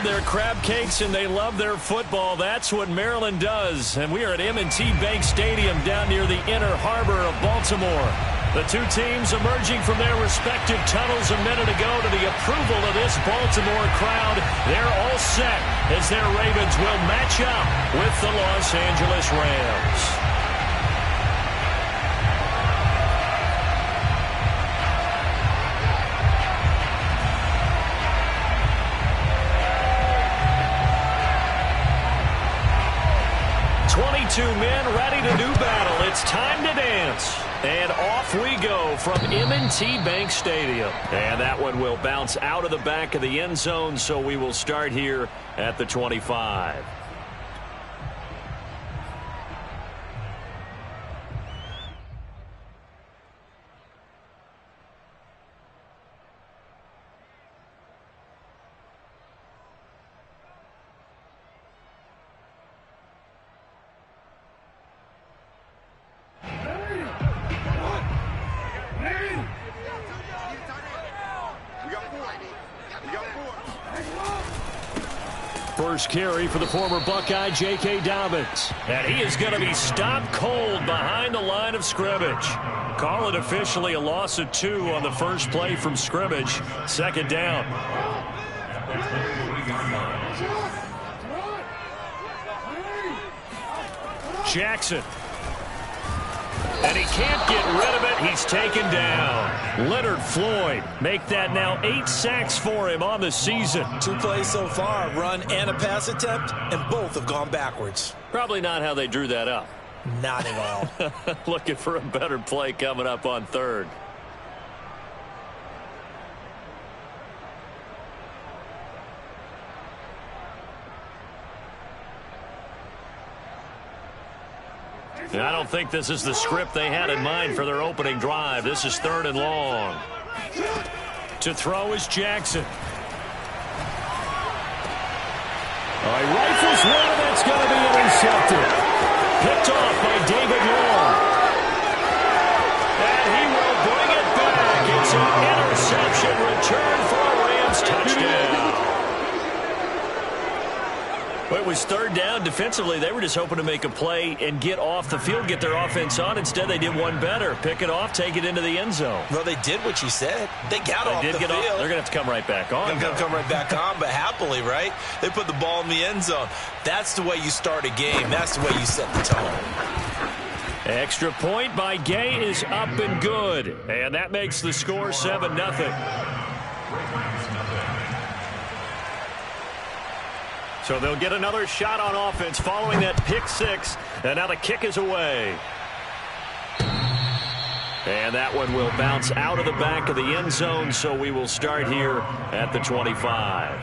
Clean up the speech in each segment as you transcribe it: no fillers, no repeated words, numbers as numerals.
their crab cakes and they love their football. That's what Maryland does. And we are at M&T Bank Stadium down near the Inner Harbor of Baltimore. The two teams emerging from their respective tunnels a minute ago to the approval of this Baltimore crowd. They're all set as their Ravens will match up with the Los Angeles Rams. Two men ready to do battle. It's time to dance. And off we go from M&T Bank Stadium. And that one will bounce out of the back of the end zone, so we will start here at the 25. First carry for the former Buckeye, J.K. Dobbins. And he is going to be stopped cold behind the line of scrimmage. Call it officially a loss of 2 on the first play from scrimmage. Second down. Jackson. And he can't get rid of it. He's taken down. Leonard Floyd make that now 8 sacks for him on the season. 2 plays so far, run and a pass attempt, and both have gone backwards. Probably not how they drew that up. Not at all. Looking for a better play coming up on third. I don't think this is the script they had in mind for their opening drive. This is 3rd and long. To throw is Jackson. He rifles one, that's going to be intercepted. Picked off by David Long. And he will bring it back. It's an interception return for a Rams touchdown. Well, it was 3rd down. Defensively, they were just hoping to make a play and get off the field, get their offense on. Instead, they did one better. Pick it off, take it into the end zone. Well, they did what you said. They got off the field. They're going to have to come right back on. They're going to come right back on, but happily, right? They put the ball in the end zone. That's the way you start a game. That's the way you set the tone. Extra point by Gay is up and good. And that makes the score 7-0. So they'll get another shot on offense following that pick 6. And now the kick is away. And that one will bounce out of the back of the end zone, so we will start here at the 25.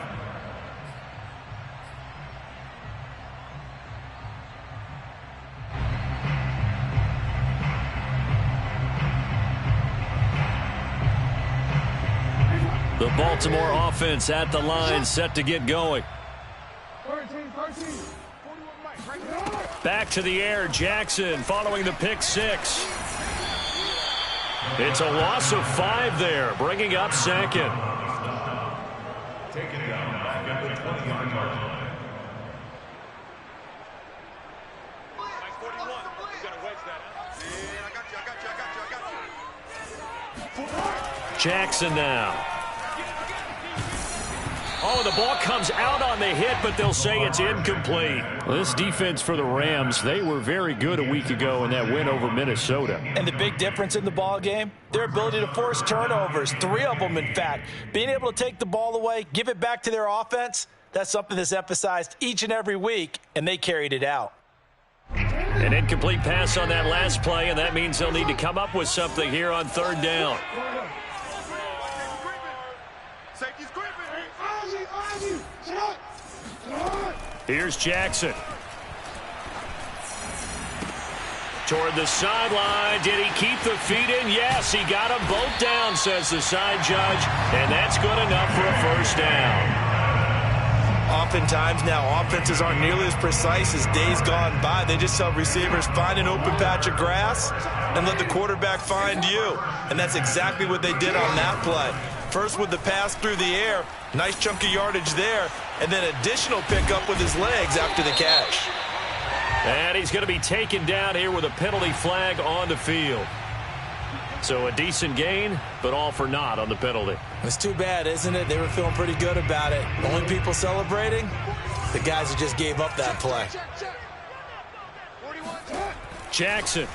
The Baltimore offense at the line, set to get going. Back to the air, Jackson following the pick 6. It's a loss of 5 there, bringing up 2nd. Taken down back at the 20-yard line. Jackson now. Oh, the ball comes out on the hit, but they'll say it's incomplete. Well, this defense for the Rams, they were very good a week ago in that win over Minnesota. And the big difference in the ball game, their ability to force turnovers, 3 of them, in fact. Being able to take the ball away, give it back to their offense, that's something that's emphasized each and every week, and they carried it out. An incomplete pass on that last play, and that means they'll need to come up with something here on 3rd down. Here's Jackson. Toward the sideline. Did he keep the feet in? Yes, he got them both down, says the side judge. And that's good enough for a 1st down. Oftentimes now, offenses aren't nearly as precise as days gone by. They just tell receivers, find an open patch of grass and let the quarterback find you. And that's exactly what they did on that play. First with the pass through the air, nice chunk of yardage there, and then additional pickup with his legs after the catch. And he's going to be taken down here with a penalty flag on the field. So a decent gain, but all for naught on the penalty. It's too bad, isn't it? They were feeling pretty good about it. Only people celebrating, the guys who just gave up that play. Jackson.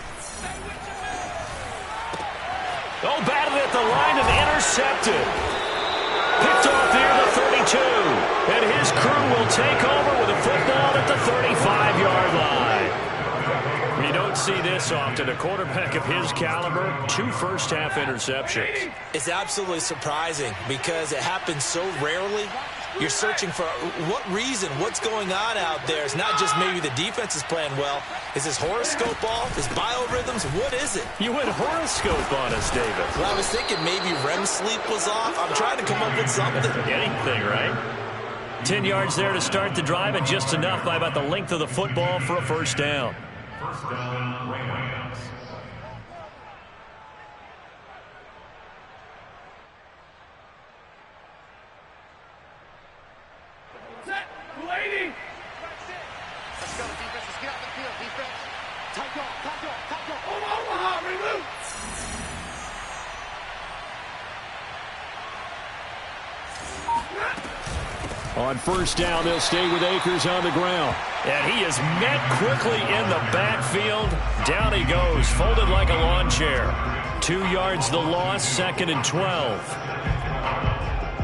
Oh, batted at the line and intercepted. Picked off near the 32. And his crew will take over with a football at the 35-yard line. You don't see this often. A quarterback of his caliber, 2 first-half interceptions. It's absolutely surprising because it happens so rarely. You're searching for what reason, what's going on out there. It's not just maybe the defense is playing well. Is his horoscope off? Is biorhythms? What is it? You went horoscope on us, David. Well, I was thinking maybe REM sleep was off. I'm trying to come up with something. Anything, right? 10 yards there to start the drive, and just enough by about the length of the football for a first down. First down, Rams. Set, lady. Let's go, defense. Let's get out the field, defense. Tight off. Omaha, remove. On first down, they'll stay with Akers on the ground. And he is met quickly in the backfield. Down he goes, folded like a lawn chair. 2 yards the loss, 2nd and 12.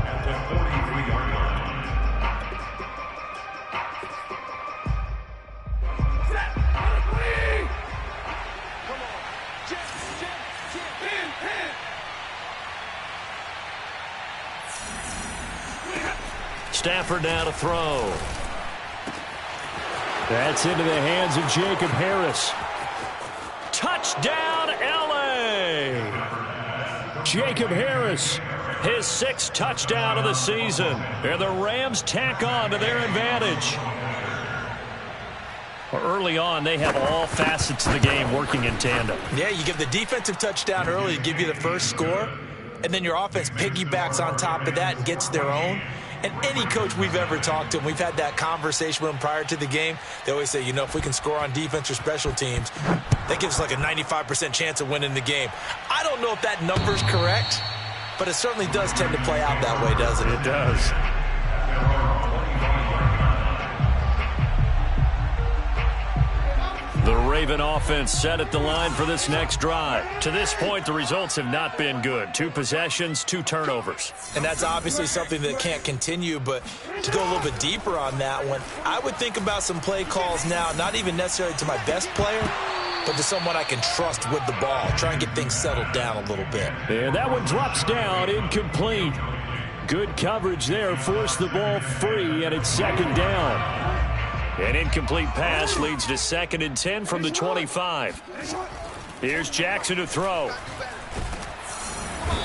At the 43-yard line. Set, on a plea. Come on. Jim. Pin. Stafford now to throw. That's into the hands of Jacob Harris. Touchdown, L.A. Jacob Harris, his 6th touchdown of the season. And the Rams tack on to their advantage. Early on, they have all facets of the game working in tandem. Yeah, you give the defensive touchdown early to give you the first score, and then your offense piggybacks on top of that and gets their own. And any coach we've ever talked to, and we've had that conversation with them prior to the game, they always say, you know, if we can score on defense or special teams, that gives us like a 95% chance of winning the game. I don't know if that number's correct, but it certainly does tend to play out that way, doesn't it? It does. The Raven offense set at the line for this next drive. To this point, the results have not been good. 2 possessions, 2 turnovers. And that's obviously something that can't continue, but to go a little bit deeper on that one, I would think about some play calls now, not even necessarily to my best player, but to someone I can trust with the ball. Try and get things settled down a little bit. And that one drops down, incomplete. Good coverage there, forced the ball free, and it's 2nd down. An incomplete pass leads to 2nd and 10 from the 25. Here's Jackson to throw.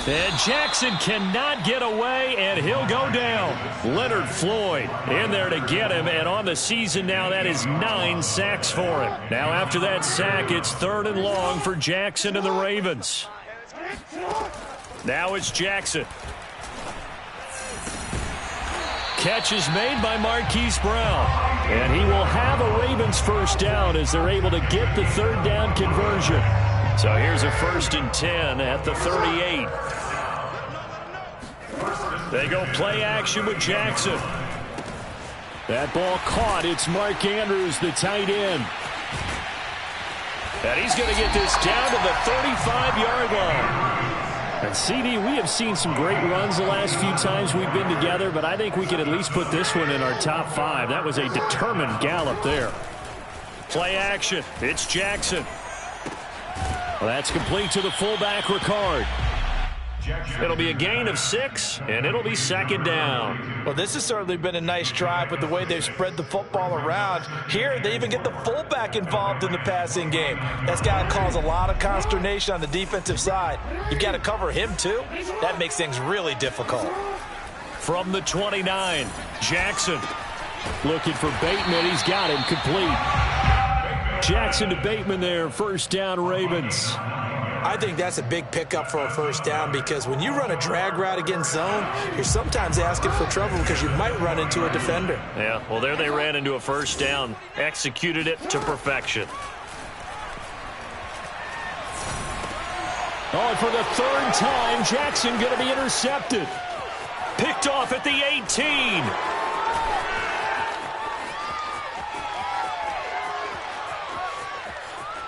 And Jackson cannot get away, and he'll go down. Leonard Floyd in there to get him, and on the season now, that is 9 sacks for him. Now after that sack, it's 3rd and long for Jackson and the Ravens. Now it's Jackson. Catch is made by Marquise Brown. And he will have a Ravens first down as they're able to get the 3rd down conversion. So here's a 1st and 10 at the 38. They go play action with Jackson. That ball caught. It's Mark Andrews, the tight end. And he's going to get this down to the 35-yard line. And CD, we have seen some great runs the last few times we've been together, but I think we can at least put this one in our top 5. That was a determined gallop there. Play action. It's Jackson. Well, that's complete to the fullback, Ricard. It'll be a gain of 6, and it'll be 2nd down. Well, this has certainly been a nice drive with the way they've spread the football around. Here, they even get the fullback involved in the passing game. That's got to cause a lot of consternation on the defensive side. You've got to cover him, too. That makes things really difficult. From the 29, Jackson looking for Bateman. He's got him complete. Jackson to Bateman there, 1st down Ravens. I think that's a big pickup for a first down because when you run a drag route against zone, you're sometimes asking for trouble because you might run into a defender. Yeah, well, there they ran into a first down, executed it to perfection. Oh, and for the third time, Jackson going to be intercepted. Picked off at the 18.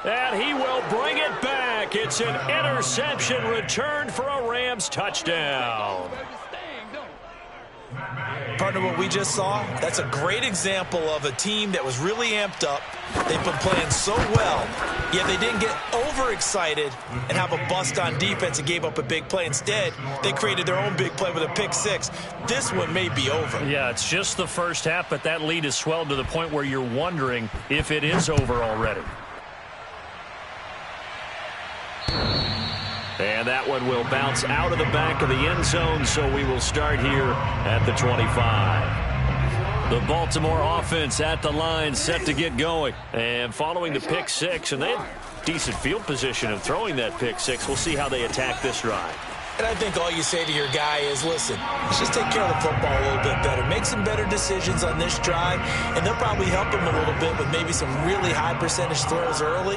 And he will bring it back. It's an interception returned for a Rams touchdown. Partner, what we just saw, that's a great example of a team that was really amped up. They've been playing so well, yet they didn't get overexcited and have a bust on defense and gave up a big play. Instead, they created their own big play with a pick six. This one may be over. Yeah, it's just the first half, but that lead has swelled to the point where you're wondering if it is over already. And that one will bounce out of the back of the end zone, so we will start here at the 25. The Baltimore offense at the line, set to get going. And following the pick six, and they had decent field position of throwing that pick six. We'll see how they attack this drive. And I think all you say to your guy is, listen, let's just take care of the football a little bit better. Make some better decisions on this drive, and they'll probably help him a little bit with maybe some really high percentage throws early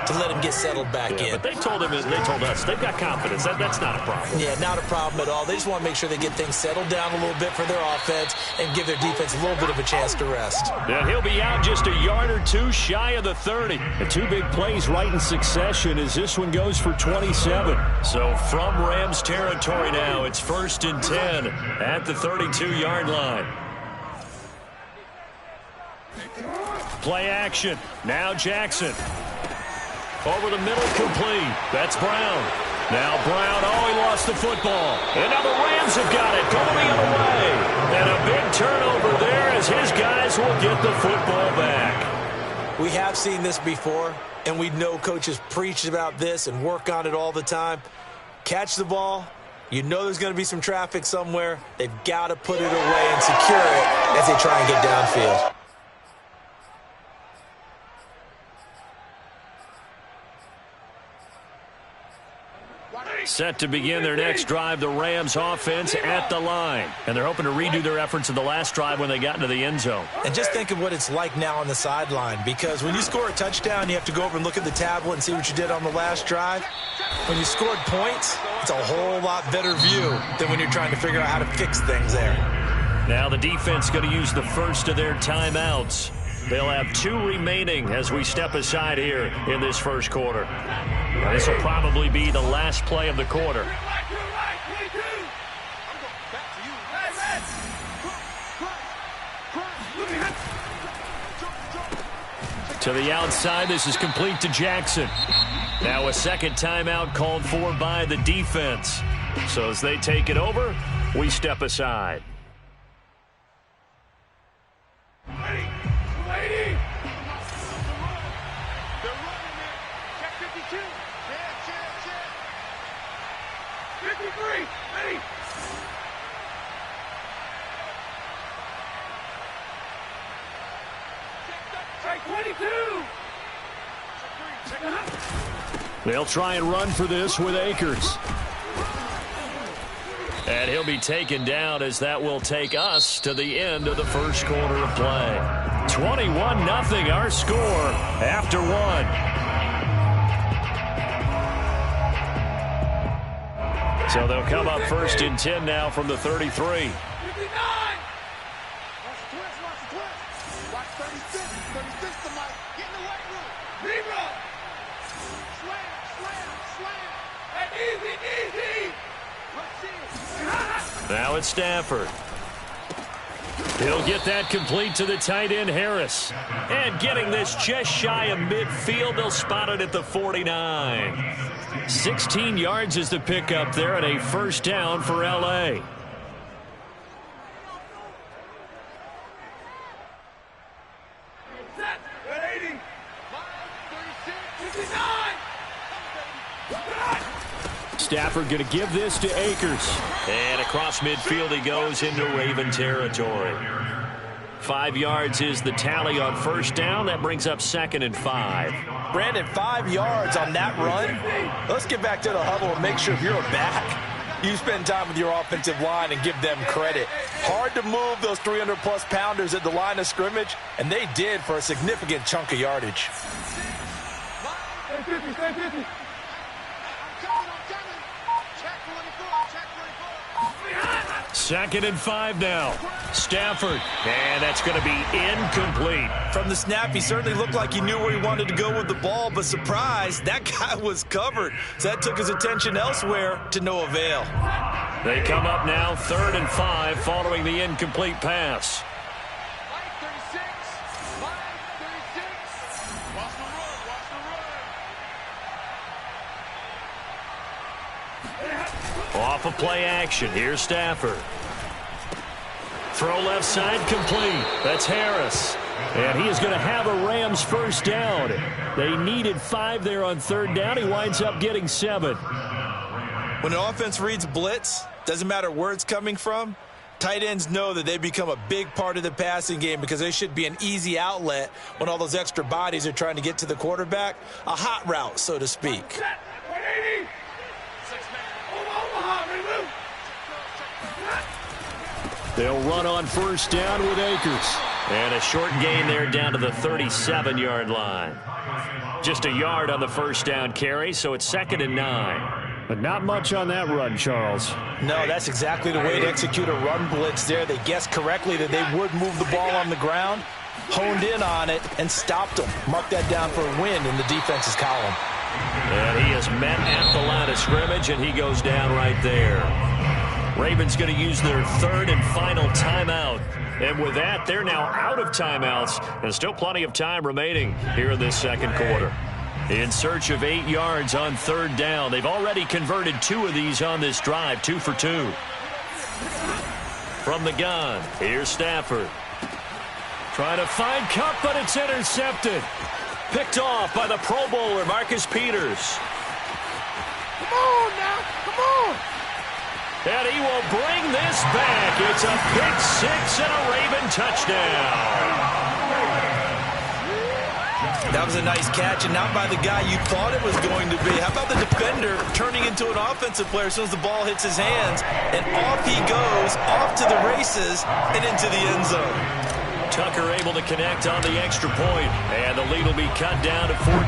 to let him get settled back in. But they told us they've got confidence. That's not a problem. Yeah, not a problem at all. They just want to make sure they get things settled down a little bit for their offense and give their defense a little bit of a chance to rest. And he'll be out just a yard or two shy of the 30. The two big plays right in succession as this one goes for 27. So from Rams territory now, it's 1st and 10 at the 32-yard line. Play action. Now Jackson. Over the middle, complete. That's Brown. Now Brown, he lost the football. And now the Rams have got it, going the other way. And a big turnover there as his guys will get the football back. We have seen this before, and we know coaches preach about this and work on it all the time. Catch the ball. You know there's going to be some traffic somewhere. They've got to put it away and secure it as they try and get downfield. Set to begin their next drive, the Rams offense at the line. And they're hoping to redo their efforts in the last drive when they got into the end zone. And just think of what it's like now on the sideline, because when you score a touchdown, you have to go over and look at the tablet and see what you did on the last drive. When you scored points, it's a whole lot better view than when you're trying to figure out how to fix things there. Now the defense going to use the first of their timeouts. They'll have 2 remaining as we step aside here in this first quarter. This will probably be the last play of the quarter. To the outside, this is complete to Jackson. Now a second timeout called for by the defense. So as they take it over, we step aside. They'll try and run for this with Akers. And he'll be taken down as that will take us to the end of the first quarter of play. 21-0 our score after 1. So they'll come up 1st and 10 now from the 33. Now it's Stafford. He'll get that complete to the tight end, Harris. And getting this just shy of midfield, they'll spot it at the 49. 16 yards is the pickup there and a first down for L.A. Stafford going to give this to Akers. And across midfield he goes into Raven territory. 5 yards is the tally on first down. That brings up 2nd and 5. Brandon, 5 yards on that run. Let's get back to the huddle and make sure if you're a back, you spend time with your offensive line and give them credit. Hard to move those 300-plus pounders at the line of scrimmage, and they did for a significant chunk of yardage. I'm coming. Check 24. Check 24. 2nd and 5 now. Stafford. And that's going to be incomplete. From the snap, he certainly looked like he knew where he wanted to go with the ball, but surprise, that guy was covered. So that took his attention elsewhere to no avail. They come up now 3rd and 5 following the incomplete pass. 536. 536. Watch the run. Watch the run. Off of play action. Here's Stafford. Throw left side complete. That's Harris. And he is going to have a Rams first down. They needed 5 there on 3rd down. He winds up getting 7. When an offense reads blitz, doesn't matter where it's coming from, tight ends know that they become a big part of the passing game because they should be an easy outlet when all those extra bodies are trying to get to the quarterback. A hot route, so to speak. 180. 6-man. Omaha, remove. They'll run on first down with Akers. And a short gain there down to the 37-yard line. Just a yard on the first down carry, so it's 2nd and 9. But not much on that run, Charles. No, that's exactly the way to execute a run blitz there. They guessed correctly that they would move the ball on the ground, honed in on it, and stopped them. Mark that down for a win in the defense's column. And he is met at the line of scrimmage, and he goes down right there. Ravens going to use their 3rd and final timeout. And with that, they're now out of timeouts. And still plenty of time remaining here in this second quarter. In search of 8 yards on 3rd down. They've already converted 2 of these on this drive, 2 for 2. From the gun, here's Stafford. Trying to find Cup, but it's intercepted. Picked off by the Pro Bowler, Marcus Peters. Come on now. Come on. And he will bring this back. It's a pick 6 and a Raven touchdown. That was a nice catch, and not by the guy you thought it was going to be. How about the defender turning into an offensive player as soon as the ball hits his hands, and off he goes, off to the races, and into the end zone. Tucker able to connect on the extra point, and the lead will be cut down to 14.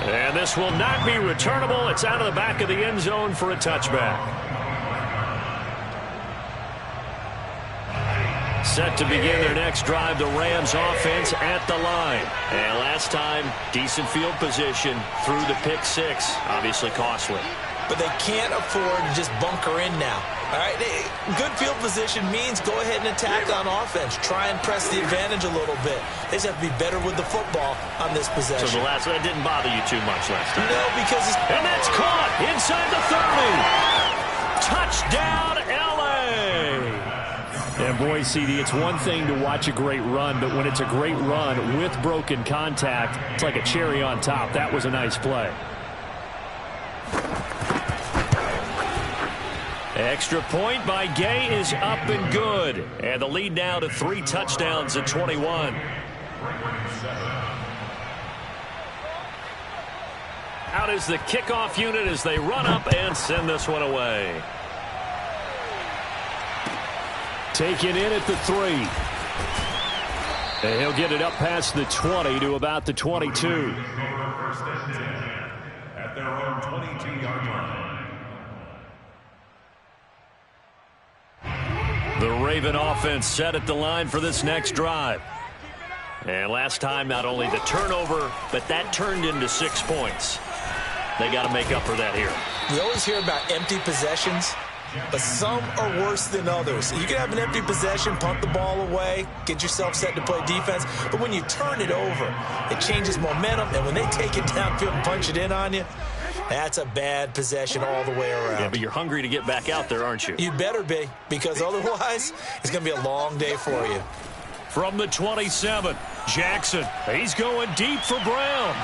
And this will not be returnable. It's out of the back of the end zone for a touchback. Set to begin their next drive, the Rams offense at the line. And last time, decent field position through the pick 6. Obviously costly. But they can't afford to just bunker in now. All right, good field position means go ahead and attack on offense. Try and press the advantage a little bit. They just have to be better with the football on this possession. So that didn't bother you too much last time. No, because it's... And that's caught inside the 30. Touchdown, L.A. And boy, CD, it's one thing to watch a great run, but when it's a great run with broken contact, it's like a cherry on top. That was a nice play. Extra point by Gay is up and good. And the lead now to 3 touchdowns at 21. Out is the kickoff unit as they run up and send this one away. Taken in at the 3. And he'll get it up past the 20 to about the 22. At their own 22-yard line. The Raven offense set at the line for this next drive. And last time, not only the turnover, but that turned into 6 points. They got to make up for that here. We always hear about empty possessions, but some are worse than others. You can have an empty possession, punt the ball away, get yourself set to play defense, but when you turn it over, it changes momentum, and when they take it downfield and punch it in on you, that's a bad possession all the way around. Yeah, but you're hungry to get back out there, aren't you? You better be, because otherwise it's going to be a long day for you. From the 27, Jackson. He's going deep for Brown.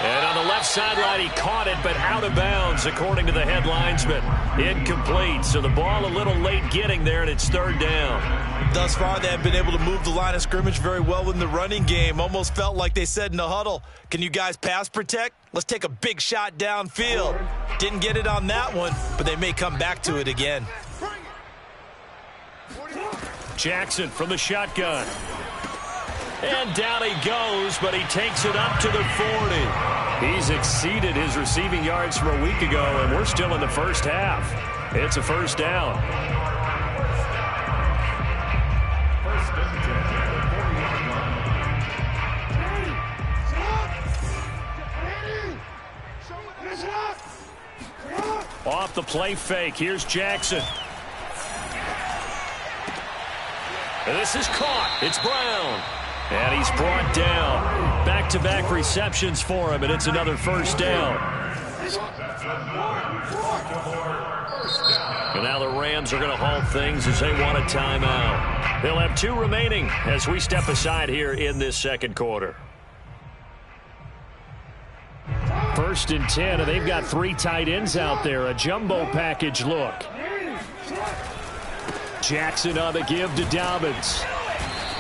And on the left sideline, he caught it, but out of bounds, according to the head linesman. Incomplete, so the ball a little late getting there, and it's third down. Thus far, they have been able to move the line of scrimmage very well in the running game. Almost felt like they said in the huddle, can you guys pass protect? Let's take a big shot downfield. Didn't get it on that one, but they may come back to it again. Jackson from the shotgun. And down he goes, but he takes it up to the 40. He's exceeded his receiving yards from a week ago, and we're still in the first half. It's a first down. Off the play fake, here's Jackson. And this is caught. It's Brown. And he's brought down. Back-to-back receptions for him, and it's another first down. And now the Rams are going to halt things as they want a timeout. They'll have 2 remaining as we step aside here in this second quarter. 1st and 10, and they've got 3 tight ends out there. A jumbo package look. Jackson on the give to Dobbins.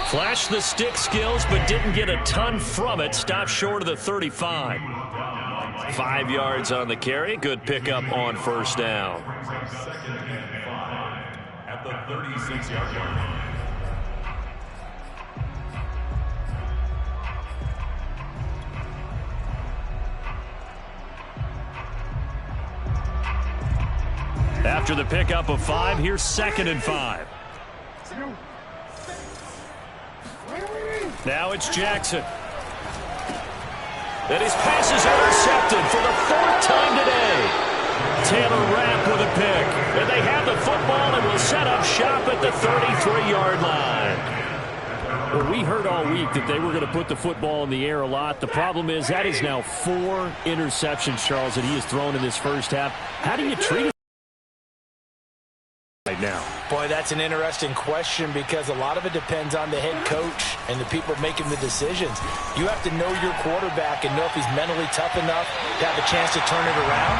Flashed the stick skills, but didn't get a ton from it. Stopped short of the 35. 5 yards on the carry. Good pickup on first down. Second and 5 at the 36-yard line. After the pickup of 5, here's 2nd and 5. Now it's Jackson. And his pass is intercepted for the 4th time today. Taylor Rapp with a pick. And they have the football and will set up shop at the 33-yard line. Well, we heard all week that they were going to put the football in the air a lot. The problem is that is now 4 interceptions, Charles, that he has thrown in this first half. How do you treat it right now? Boy, that's an interesting question because a lot of it depends on the head coach and the people making the decisions. You have to know your quarterback and know if he's mentally tough enough to have a chance to turn it around.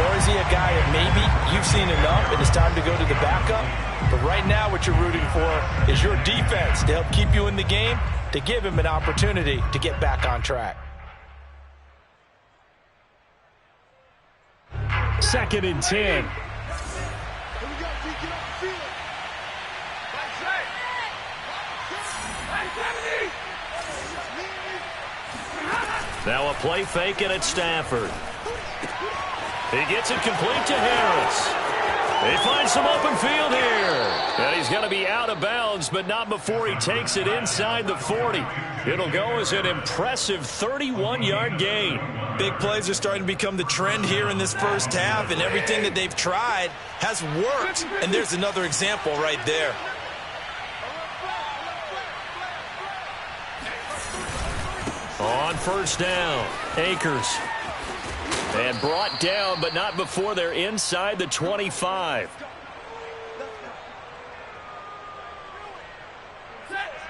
Or is he a guy that maybe you've seen enough and it's time to go to the backup? But right now what you're rooting for is your defense to help keep you in the game, to give him an opportunity to get back on track. 2nd and 10. Now a play fake, and it's Stafford. He gets it complete to Harris. They find some open field here. And he's going to be out of bounds, but not before he takes it inside the 40. It'll go as an impressive 31-yard gain. Big plays are starting to become the trend here in this first half, and everything that they've tried has worked. And there's another example right there. On first down, Akers. And brought down, but not before they're inside the 25.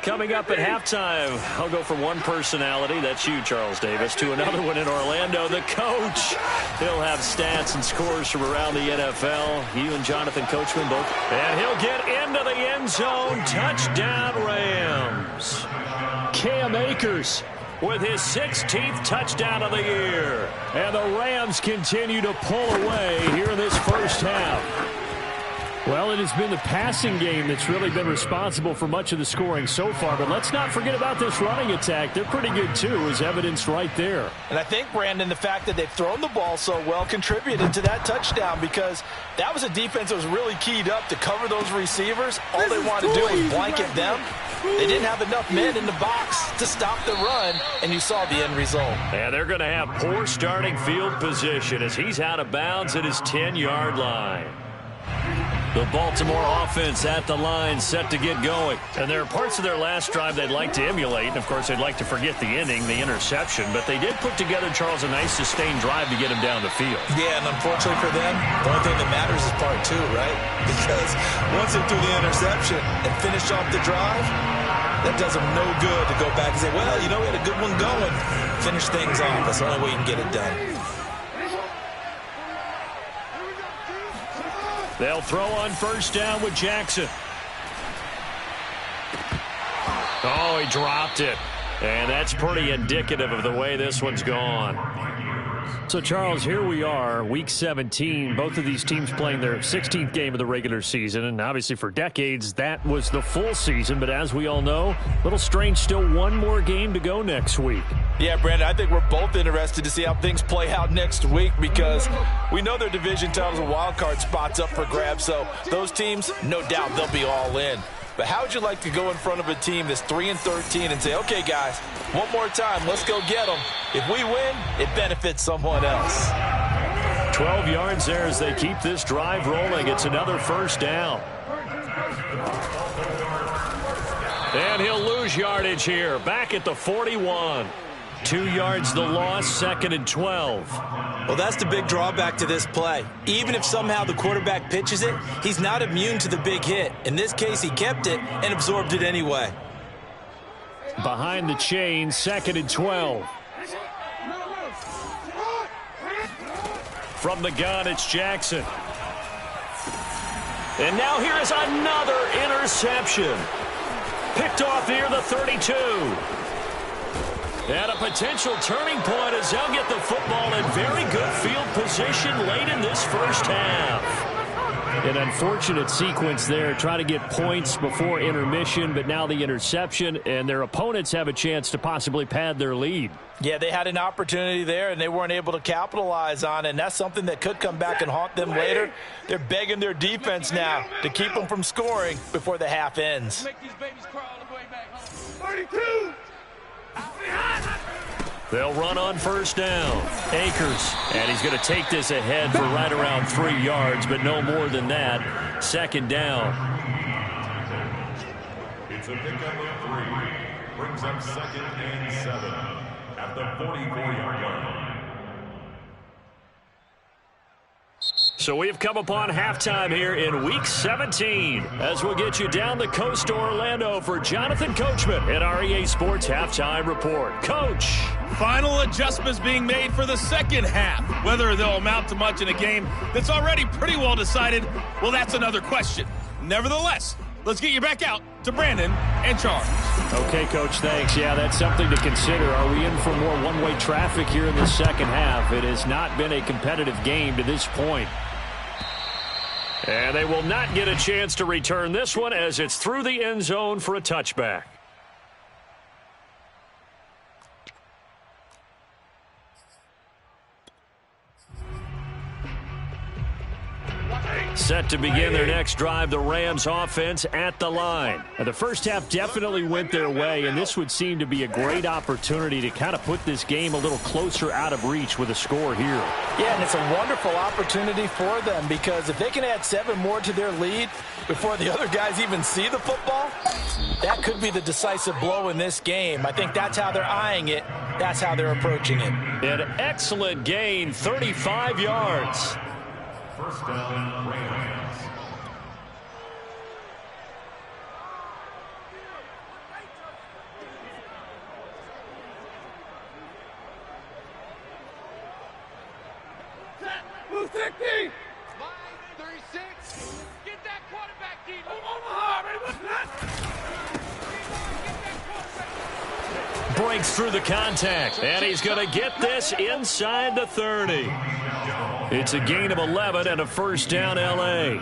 Coming up at halftime, I'll go from one personality, that's you, Charles Davis, to another one in Orlando, the coach. He'll have stats and scores from around the NFL. You and Jonathan Coachman both. And he'll get into the end zone. Touchdown, Rams. Cam Akers with his 16th touchdown of the year. And the Rams continue to pull away here in this first half. Well, it has been the passing game that's really been responsible for much of the scoring so far. But let's not forget about this running attack. They're pretty good, too, as evidenced right there. And I think, Brandon, the fact that they've thrown the ball so well contributed to that touchdown because that was a defense that was really keyed up to cover those receivers. All they wanted to do was blanket them. They didn't have enough men in the box to stop the run, and you saw the end result. And they're going to have poor starting field position as he's out of bounds at his 10-yard line. The Baltimore offense at the line, set to get going. And there are parts of their last drive they'd like to emulate. And, of course, they'd like to forget the inning, the interception. But they did put together, Charles, a nice sustained drive to get him down the field. Yeah, and unfortunately for them, the only thing that matters is part 2, right? Because once they threw the interception and finished off the drive, That does him no good to go back and say, well, you know, we had a good one going. Finish things off. That's the only way you can get it done. They'll throw on first down with Jackson. Oh, he dropped it. And that's pretty indicative of the way this one's gone. So, Charles, here we are, Week 17. Both of these teams playing their 16th game of the regular season. And obviously for decades, that was the full season. But as we all know, a little strange, still one more game to go next week. Yeah, Brandon, I think we're both interested to see how things play out next week because we know their division titles and wild card spots up for grabs. So those teams, no doubt, they'll be all in. But how would you like to go in front of a team that's 3-13 and say, okay, guys, one more time, let's go get them. If we win, it benefits someone else. 12 yards there as they keep this drive rolling. It's another first down. And he'll lose yardage here. Back at the 41. 2 yards the loss, 2nd and 12. Well, that's the big drawback to this play. Even if somehow the quarterback pitches it, he's not immune to the big hit. In this case, he kept it and absorbed it anyway. Behind the chain, 2nd and 12. From the gun, it's Jackson. And now here is another interception. Picked off near the 32. And a potential turning point as they'll get the football in very good field position late in this first half. An unfortunate sequence there, trying to get points before intermission, but now the interception, and their opponents have a chance to possibly pad their lead. Yeah, they had an opportunity there, and they weren't able to capitalize on it, and that's something that could come back and haunt them later. They're begging their defense now to keep them from scoring before the half ends. Make these babies crawl all the way back home. 32! They'll run on first down. Akers, and he's going to take this ahead for right around 3 yards, but no more than that. 2nd down. It's a pickup of 3. Brings up 2nd and 7 at the 44-yard line. So we've come upon halftime here in Week 17 as we'll get you down the coast to Orlando for Jonathan Coachman at our EA Sports Halftime Report. Coach. Final adjustments being made for the second half. Whether they'll amount to much in a game that's already pretty well decided, well, that's another question. Nevertheless, let's get you back out to Brandon and Charles. Okay, Coach, thanks. Yeah, that's something to consider. Are we in for more one-way traffic here in the second half? It has not been a competitive game to this point. And they will not get a chance to return this one as it's through the end zone for a touchback. Set to begin their next drive, the Rams offense at the line. Now, the first half definitely went their way, and this would seem to be a great opportunity to kind of put this game a little closer out of reach with a score here. Yeah, and it's a wonderful opportunity for them because if they can add 7 more to their lead before the other guys even see the football, that could be the decisive blow in this game. I think that's how they're eyeing it. That's how they're approaching it. An excellent gain, 35 yards. First down, Rams. Who's 60? Line 36. Get that quarterback, D. Breaks through the contact, and he's going to get this inside the 30. It's a gain of 11 and a first down, L.A.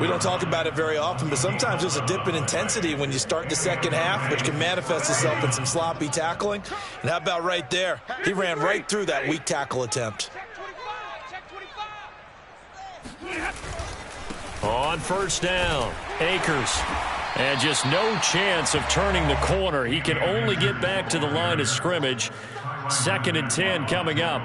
We don't talk about it very often, but sometimes there's a dip in intensity when you start the second half, which can manifest itself in some sloppy tackling. And how about right there? He ran right through that weak tackle attempt. On first down, Akers. And just no chance of turning the corner. He can only get back to the line of scrimmage. 2nd and 10 coming up.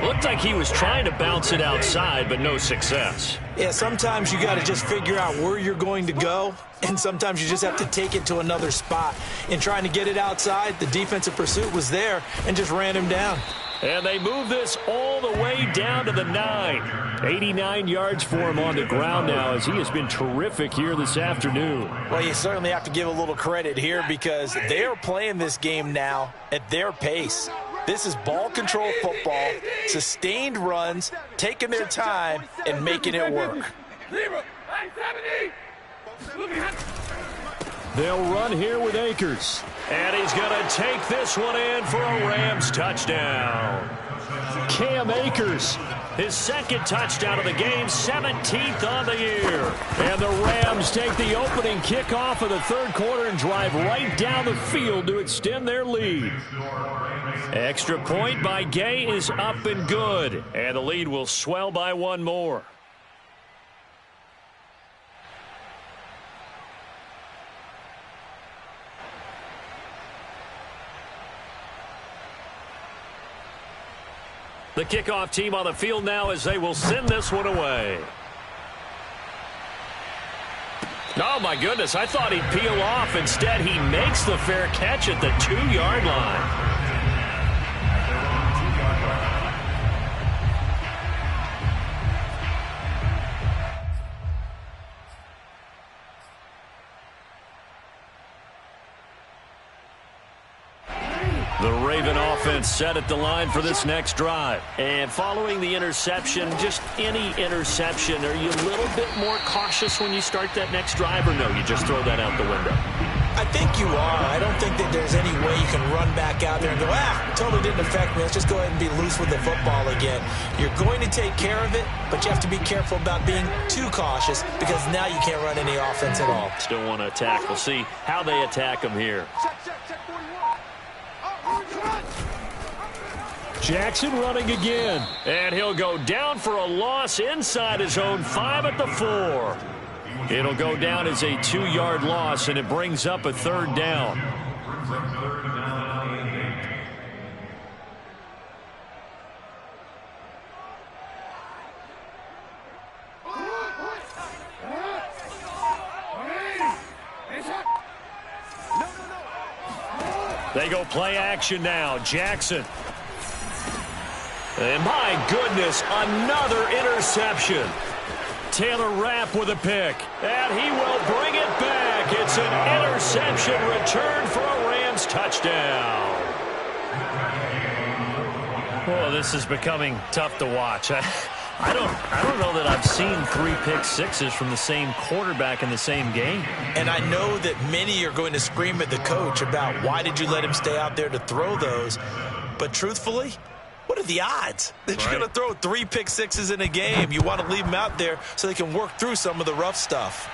Looked like he was trying to bounce it outside, but no success. Yeah, sometimes you got to just figure out where you're going to go, and sometimes you just have to take it to another spot. In trying to get it outside, the defensive pursuit was there and just ran him down. And they move this all the way down to the 9. 89 yards for him on the ground now as he has been terrific here this afternoon. Well, you certainly have to give a little credit here because they are playing this game now at their pace. This is ball control football, sustained runs, taking their time and making it work. They'll run here with Akers. And he's going to take this one in for a Rams touchdown. Cam Akers, his second touchdown of the game, 17th on the year. And the Rams take the opening kickoff of the third quarter and drive right down the field to extend their lead. Extra point by Gay is up and good. And the lead will swell by one more. The kickoff team on the field now as they will send this one away. Oh, my goodness. I thought he'd peel off. Instead, he makes the fair catch at the 2-yard line. The Raven offense set at the line for this next drive. And following the interception, just any interception, are you a little bit more cautious when you start that next drive, or no, you just throw that out the window? I think you are. I don't think that there's any way you can run back out there and go, totally didn't affect me. Let's just go ahead and be loose with the football again. You're going to take care of it, but you have to be careful about being too cautious because now you can't run any offense at all. Still want to attack. We'll see how they attack him here. Jackson running again. And he'll go down for a loss inside his own 5 at the 4. It'll go down as a 2-yard loss, and it brings up a third down. They go play action now. Jackson. And my goodness, another interception. Taylor Rapp with a pick. And he will bring it back. It's an interception return for a Rams touchdown. Oh, this is becoming tough to watch. I don't know that I've seen 3 pick-sixes from the same quarterback in the same game. And I know that many are going to scream at the coach about why did you let him stay out there to throw those. But truthfully, what are the odds that you're going to throw 3 pick-sixes in a game? You want to leave them out there so they can work through some of the rough stuff.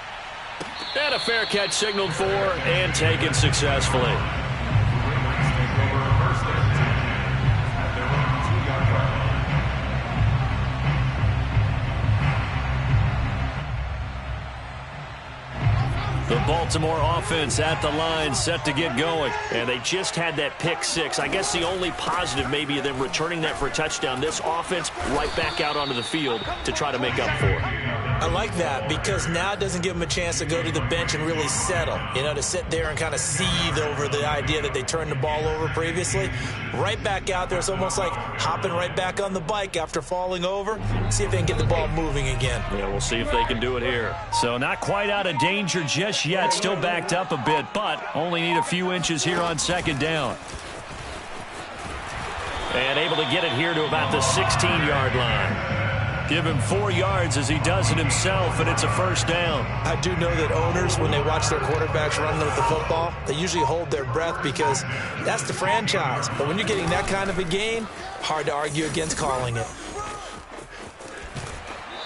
And a fair catch signaled for and taken successfully. The Baltimore offense at the line, set to get going. And they just had that pick-6. I guess the only positive maybe of them returning that for a touchdown. This offense right back out onto the field to try to make up for it. I like that because now it doesn't give them a chance to go to the bench and really settle. You know, to sit there and kind of seethe over the idea that they turned the ball over previously. Right back out there. It's almost like hopping right back on the bike after falling over. See if they can get the ball moving again. Yeah, we'll see if they can do it here. So not quite out of danger just yet. Still backed up a bit, but only need a few inches here on second down. And able to get it here to about the 16-yard line. Give him 4 yards as he does it himself, and it's a first down. I do know that owners, when they watch their quarterbacks run with the football, they usually hold their breath because that's the franchise. But when you're getting that kind of a gain, hard to argue against calling it.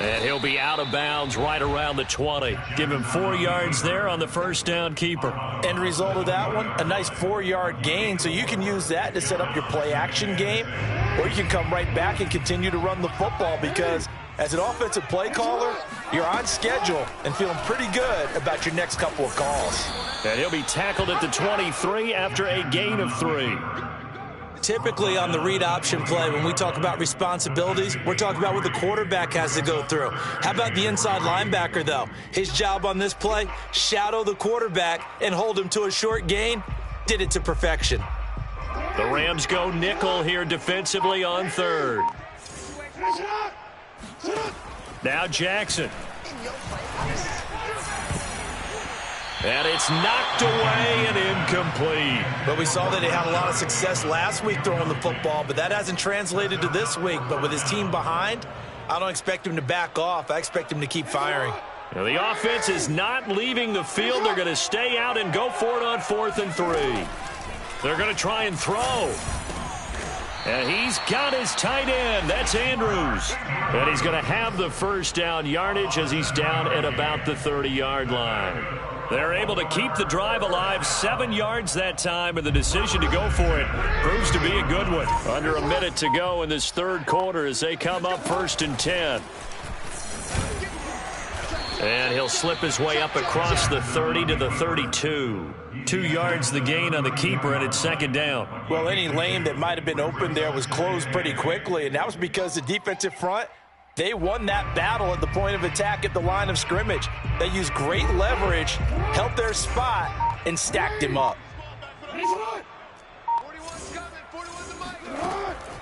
And he'll be out of bounds right around the 20. Give him 4 yards there on the first down keeper. End result of that one, a nice 4-yard gain. So you can use that to set up your play-action game, or you can come right back and continue to run the football because as an offensive play caller, you're on schedule and feeling pretty good about your next couple of calls. And he'll be tackled at the 23 after a gain of 3. Typically on the read option play, when we talk about responsibilities, we're talking about what the quarterback has to go through. How about the inside linebacker, though? His job on this play, shadow the quarterback and hold him to a short gain. Did it to perfection. The Rams go nickel here defensively on third. Now Jackson. And it's knocked away and incomplete. But we saw that he had a lot of success last week throwing the football, but that hasn't translated to this week. But with his team behind, I don't expect him to back off. I expect him to keep firing. Now the offense is not leaving the field. They're going to stay out and go for it on 4th and 3. They're going to try and throw. And he's got his tight end. That's Andrews. And he's going to have the first down yardage as he's down at about the 30-yard line. They're able to keep the drive alive, 7 yards that time, and the decision to go for it proves to be a good one. Under a minute to go in this third quarter as they come up 1st and 10. And he'll slip his way up across the 30 to the 32. 2 yards the gain on the keeper, and it's 2nd down. Well, any lane that might have been open there was closed pretty quickly, and that was because the defensive front, they won that battle at the point of attack at the line of scrimmage. They used great leverage, held their spot, and stacked him up.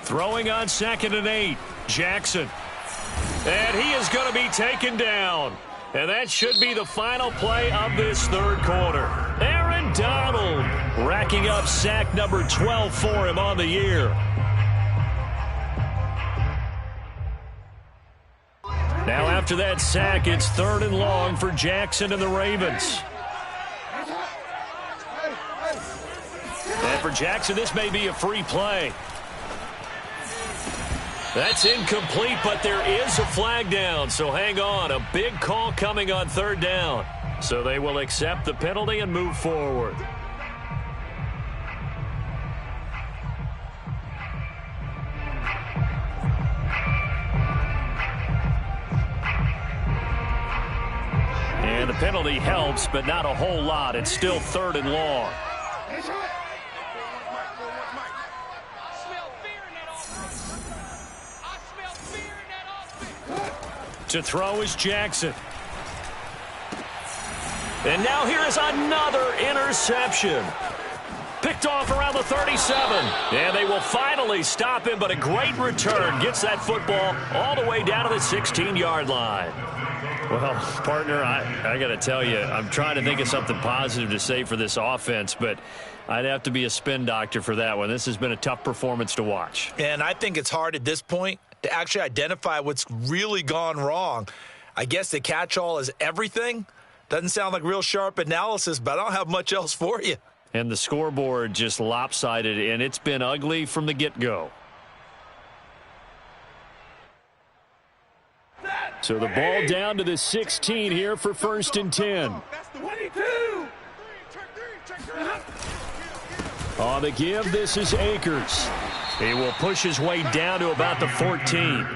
Throwing on 2nd and 8, Jackson. And he is going to be taken down. And that should be the final play of this third quarter. Aaron Donald racking up sack number 12 for him on the year. Now after that sack, it's 3rd and long for Jackson and the Ravens. And for Jackson, this may be a free play. That's incomplete, but there is a flag down, so hang on. A big call coming on 3rd down. So they will accept the penalty and move forward. And the penalty helps, but not a whole lot. It's still 3rd and long. To throw is Jackson. And now here is another interception. Picked off around the 37. And they will finally stop him, but a great return. Gets that football all the way down to the 16-yard line. Well, partner, I got to tell you, I'm trying to think of something positive to say for this offense, but I'd have to be a spin doctor for that one. This has been a tough performance to watch. And I think it's hard at this point to actually identify what's really gone wrong. I guess the catch-all is everything. Doesn't sound like real sharp analysis, but I don't have much else for you. And the scoreboard just lopsided, and it's been ugly from the get-go. So the ball down to the 16 here for 1st and 10. On the give, this is Akers. He will push his way down to about the 14.